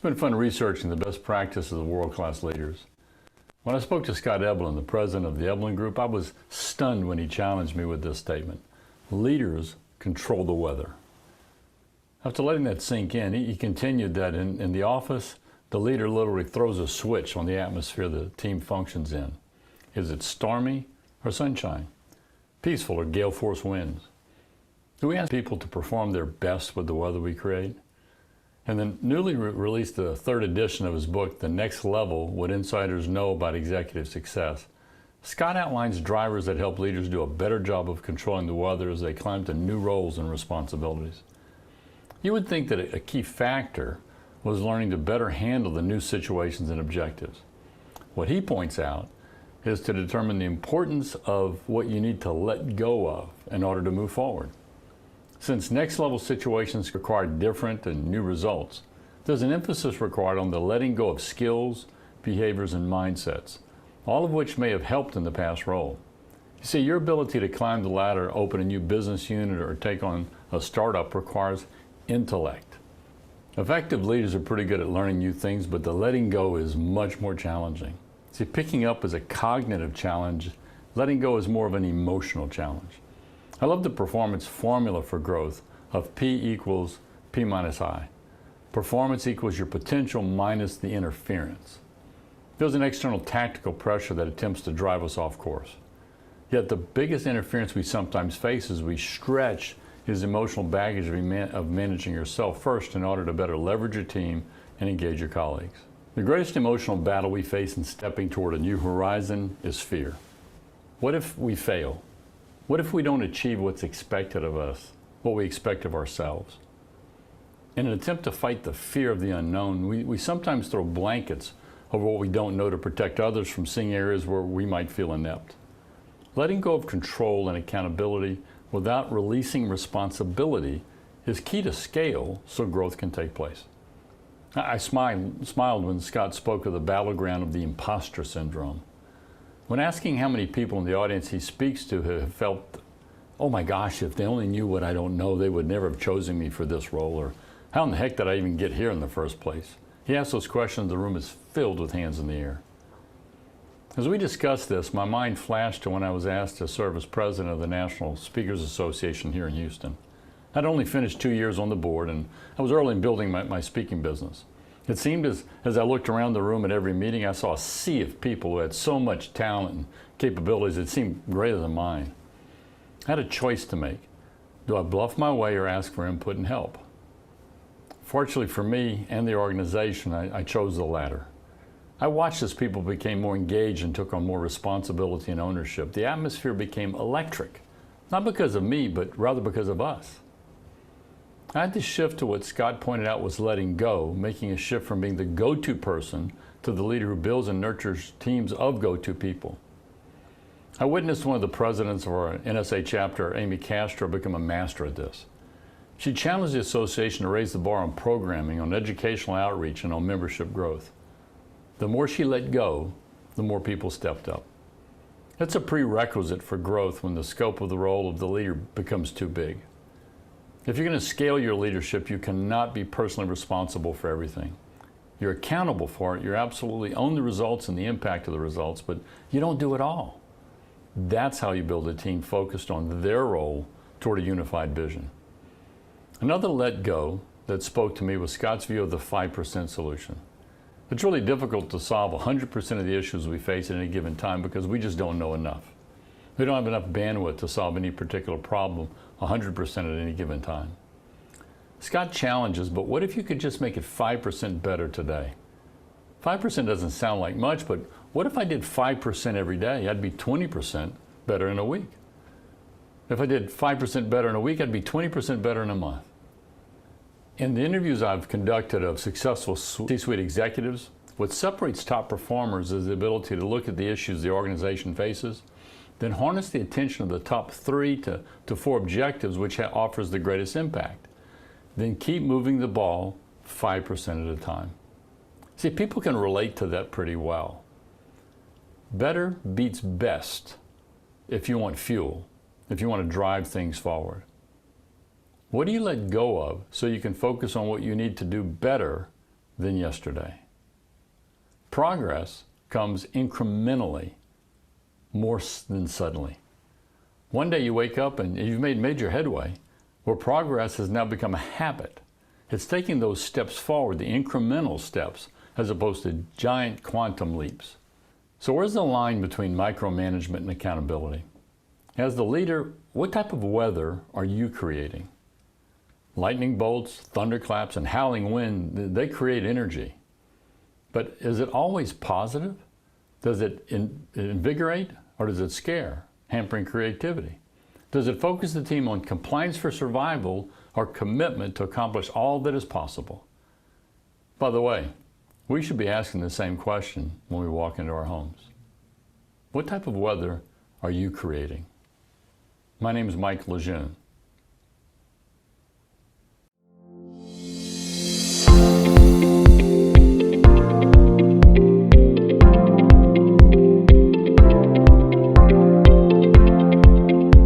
been fun researching the best practices of world-class leaders. When I spoke to Scott Eblin, the president of the Eblin Group, I was stunned when he challenged me with this statement: leaders control the weather. After letting that sink in, he continued that in the office, the leader literally throws a switch on the atmosphere the team functions in. Is it stormy or sunshine? Peaceful or gale force winds? Do we ask people to perform their best with the weather we create? And then newly released the third edition of his book, The Next Level: What Insiders Know About Executive Success, Scott outlines drivers that help leaders do a better job of controlling the weather as they climb to new roles and responsibilities. You would think that a key factor was learning to better handle the new situations and objectives. What he points out is to determine the importance of what you need to let go of in order to move forward. Since next level situations require different and new results, there's an emphasis required on the letting go of skills, behaviors, and mindsets, all of which may have helped in the past role. You see, your ability to climb the ladder, open a new business unit, or take on a startup requires intellect. Effective leaders are pretty good at learning new things, but the letting go is much more challenging. See, picking up is a cognitive challenge. Letting go is more of an emotional challenge. I love the performance formula for growth of P equals P minus I. Performance equals your potential minus the interference. There's an external tactical pressure that attempts to drive us off course. Yet the biggest interference we sometimes face is we stretch his emotional baggage of managing yourself first in order to better leverage your team and engage your colleagues. The greatest emotional battle we face in stepping toward a new horizon is fear. What if we fail? What if we don't achieve what's expected of us, what we expect of ourselves? In an attempt to fight the fear of the unknown, we sometimes throw blankets over what we don't know to protect others from seeing areas where we might feel inept. Letting go of control and accountability without releasing responsibility is key to scale so growth can take place. I smiled when Scott spoke of the battleground of the imposter syndrome. When asking how many people in the audience he speaks to have felt, oh my gosh, if they only knew what I don't know, they would never have chosen me for this role, or how in the heck did I even get here in the first place? He asked those questions, the room is filled with hands in the air. As we discussed this, my mind flashed to when I was asked to serve as president of the National Speakers Association here in Houston. I'd only finished 2 years on the board, and I was early in building my speaking business. It seemed as I looked around the room at every meeting, I saw a sea of people who had so much talent and capabilities it seemed greater than mine. I had a choice to make. Do I bluff my way or ask for input and help? Fortunately for me and the organization, I chose the latter. I watched as people became more engaged and took on more responsibility and ownership. The atmosphere became electric, not because of me, but rather because of us. I had to shift to what Scott pointed out was letting go, making a shift from being the go-to person to the leader who builds and nurtures teams of go-to people. I witnessed one of the presidents of our NSA chapter, Amy Castro, become a master at this. She challenged the association to raise the bar on programming, on educational outreach, and on membership growth. The more she let go, the more people stepped up. That's a prerequisite for growth when the scope of the role of the leader becomes too big. If you're going to scale your leadership, you cannot be personally responsible for everything. You're accountable for it. You absolutely own the results and the impact of the results, but you don't do it all. That's how you build a team focused on their role toward a unified vision. Another let go that spoke to me was Scott's view of the 5% solution. It's really difficult to solve 100% of the issues we face at any given time because we just don't know enough. We don't have enough bandwidth to solve any particular problem 100% at any given time. Scott challenges, but what if you could just make it 5% better today? 5% doesn't sound like much, but what if I did 5% every day? I'd be 20% better in a week. If I did 5% better in a week, I'd be 20% better in a month. In the interviews I've conducted of successful C-suite executives, what separates top performers is the ability to look at the issues the organization faces, then harness the attention of the top 3 to 4 objectives which offers the greatest impact. Then keep moving the ball 5% at a time. See, people can relate to that pretty well. Better beats best if you want fuel, if you want to drive things forward. What do you let go of so you can focus on what you need to do better than yesterday. Progress comes incrementally, more than suddenly. One day you wake up and you've made major headway, where progress has now become a habit. It's taking those steps forward, the incremental steps, as opposed to giant quantum leaps. So where's the line between micromanagement and accountability? As the leader, what type of weather are you creating? Lightning bolts, thunderclaps, and howling wind, they create energy. But is it always positive? Does it invigorate or does it scare, hampering creativity? Does it focus the team on compliance for survival or commitment to accomplish all that is possible? By the way, we should be asking the same question when we walk into our homes. What type of weather are you creating? My name is Mike Lejeune.